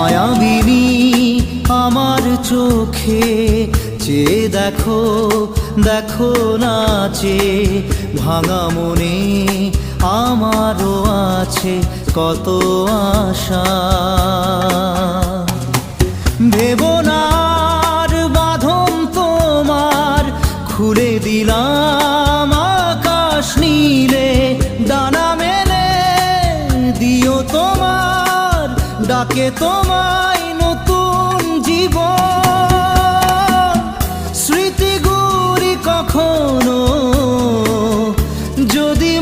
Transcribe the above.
মায়াবিনী আমার চোখে চেয়ে দেখো, দেখো নাচে ভাঙা মনে আমারও আছে কত আশা। ভেবনার বাঁধন তোমার খুলে দিলাম আকাশ নীলে, ডানা মেলে দিও তোমার ডাকে তোমায় নতুন জীবন। স্মৃতিগুলি কখনো যদি